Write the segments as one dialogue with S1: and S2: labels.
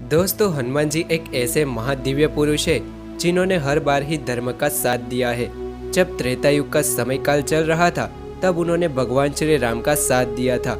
S1: दोस्तों, हनुमान जी एक ऐसे महादिव्य पुरुष है जिन्होंने हर बार ही धर्म का साथ दिया है। जब त्रेता युग का समय काल चल रहा था तब उन्होंने भगवान श्री राम का साथ दिया था।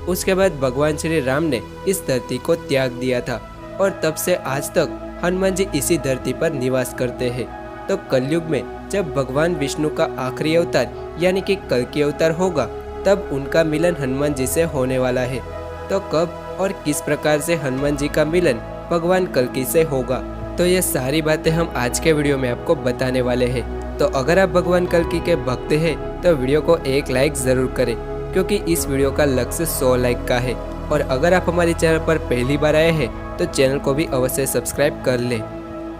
S1: उसके बाद भगवान श्री राम ने इस धरती को त्याग दिया था और तब से आज तक हनुमान जी इसी धरती पर निवास करते हैं। तो कलयुग में जब भगवान विष्णु का आखिरी अवतार यानी कि कल्कि अवतार होगा तब उनका मिलन हनुमान जी से होने वाला है। तो कब और किस प्रकार से हनुमान जी का मिलन भगवान कल्कि से होगा, तो ये सारी बातें हम आज के वीडियो में आपको बताने वाले हैं। तो अगर आप भगवान कल्कि के भक्त हैं तो वीडियो को एक लाइक ज़रूर करें, क्योंकि इस वीडियो का लक्ष्य 100 लाइक का है। और अगर आप हमारे चैनल पर पहली बार आए हैं तो चैनल को भी अवश्य सब्सक्राइब कर लें।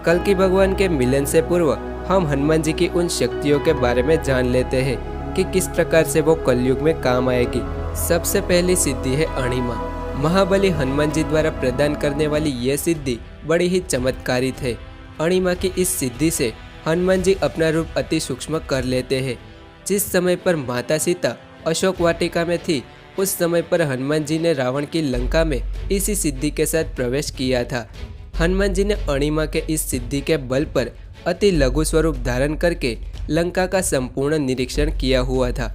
S1: कल्कि भगवान के मिलन से पूर्व हम हनुमान जी की उन शक्तियों के बारे में जान लेते हैं कि किस प्रकार से वो कलयुग में काम आएगी। सबसे पहली सिद्धि है अणिमा। महाबली हनुमान जी द्वारा प्रदान करने वाली यह सिद्धि बड़ी ही चमत्कारित है। अणिमा की इस सिद्धि से हनुमान जी अपना रूप अति सूक्ष्म कर लेते हैं। जिस समय पर माता सीता अशोक वाटिका में थी उस समय पर हनुमान जी ने रावण की लंका में इसी सिद्धि के साथ प्रवेश किया था। हनुमान जी ने अणिमा के इस सिद्धि के बल पर अति लघु स्वरूप धारण करके लंका का संपूर्ण निरीक्षण किया हुआ था।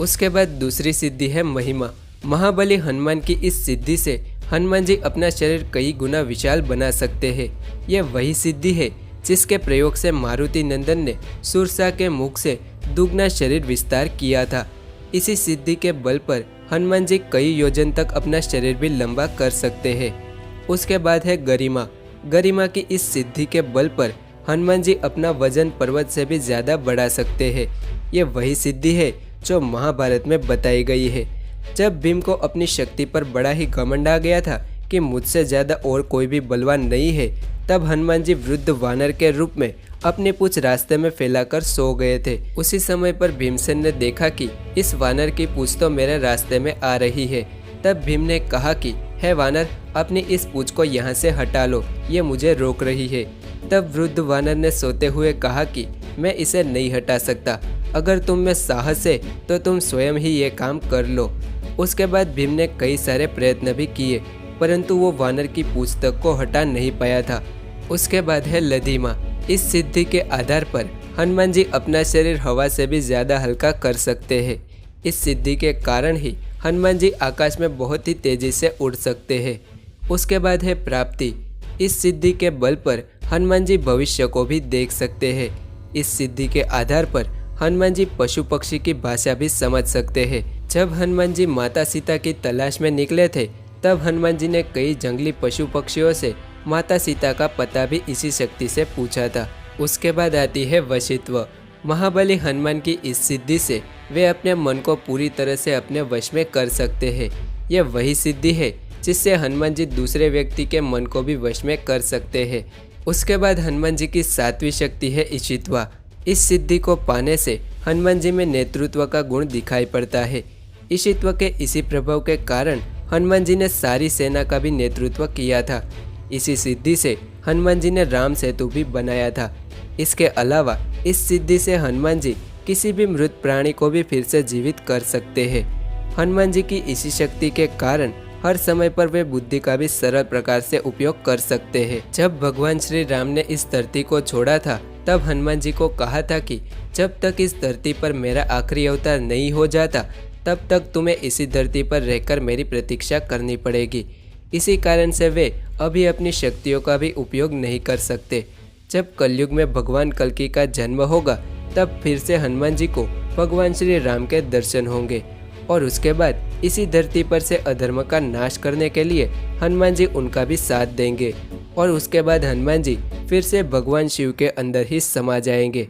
S1: उसके बाद दूसरी सिद्धि है महिमा। महाबली हनुमान की इस सिद्धि से हनुमान जी अपना शरीर कई गुना विशाल बना सकते हैं। यह वही सिद्धि है जिसके प्रयोग से मारुति नंदन ने सुरसा के मुख से दुगना शरीर विस्तार किया था। इसी सिद्धि के बल पर हनुमान जी कई योजन तक अपना शरीर भी लंबा कर सकते हैं। उसके बाद है गरिमा। गरिमा की इस सिद्धि के बल पर हनुमान जी अपना वजन पर्वत से भी ज़्यादा बढ़ा सकते हैं। ये वही सिद्धि है जो महाभारत में बताई गई है। जब भीम को अपनी शक्ति पर बड़ा ही घमंड आ गया था कि मुझसे ज़्यादा और कोई भी बलवान नहीं है, तब हनुमान जी वृद्ध वानर के रूप में अपनी पूंछ रास्ते में फैलाकर सो गए थे। उसी समय पर भीमसेन ने देखा कि इस वानर की पूंछ तो मेरे रास्ते में आ रही है। तब भीम ने कहा कि हे वानर, अपनी इस पूंछ को यहाँ से हटा लो, ये मुझे रोक रही है। तब वृद्ध वानर ने सोते हुए कहा कि मैं इसे नहीं हटा सकता, अगर तुम में साहस है तो तुम स्वयं ही ये काम कर लो। उसके बाद भीम ने कई सारे प्रयत्न भी किए, परंतु वो वानर की पूंछ तक को हटा नहीं पाया था। उसके बाद है लधिमा। इस सिद्धि के आधार पर हनुमान जी अपना शरीर हवा से भी ज़्यादा हल्का कर सकते हैं। इस सिद्धि के कारण ही हनुमान जी आकाश में बहुत ही तेज़ी से उड़ सकते हैं। उसके बाद है प्राप्ति। इस सिद्धि के बल पर हनुमान जी भविष्य को भी देख सकते हैं। इस सिद्धि के आधार पर हनुमान जी पशु पक्षी की भाषा भी समझ सकते हैं। जब हनुमान जी माता सीता की तलाश में निकले थे तब हनुमान जी ने कई जंगली पशु पक्षियों से माता सीता का पता भी इसी शक्ति से पूछा था। उसके बाद आती है वशित्व। महाबली हनुमान की इस सिद्धि से वे अपने मन को पूरी तरह से अपने वश में कर सकते हैं। यह वही सिद्धि है जिससे हनुमान जी दूसरे व्यक्ति के मन को भी वश में कर सकते हैं। उसके बाद हनुमान जी की सातवीं शक्ति है ईशित्वा। इस सिद्धि को पाने से हनुमान जी में नेतृत्व का गुण दिखाई पड़ता है। ईशित्व के इसी प्रभाव के कारण हनुमान जी ने सारी सेना का भी नेतृत्व किया था। इसी सिद्धि से हनुमान जी ने राम सेतु भी बनाया था। इसके अलावा इस सिद्धि से हनुमान जी किसी भी मृत प्राणी को भी फिर से जीवित कर सकते हैं। हनुमान जी की इसी शक्ति के कारण हर समय पर वे बुद्धि का भी सरल प्रकार से उपयोग कर सकते हैं। जब भगवान श्री राम ने इस धरती को छोड़ा था तब हनुमान जी को कहा था कि जब तक इस धरती पर मेरा आखिरी अवतार नहीं हो जाता तब तक तुम्हें इसी धरती पर रहकर मेरी प्रतीक्षा करनी पड़ेगी। इसी कारण से वे अभी अपनी शक्तियों का भी उपयोग नहीं कर सकते। जब कलयुग में भगवान कल्कि का जन्म होगा तब फिर से हनुमान जी को भगवान श्री राम के दर्शन होंगे और उसके बाद इसी धरती पर से अधर्म का नाश करने के लिए हनुमान जी उनका भी साथ देंगे और उसके बाद हनुमान जी फिर से भगवान शिव के अंदर ही समा जाएंगे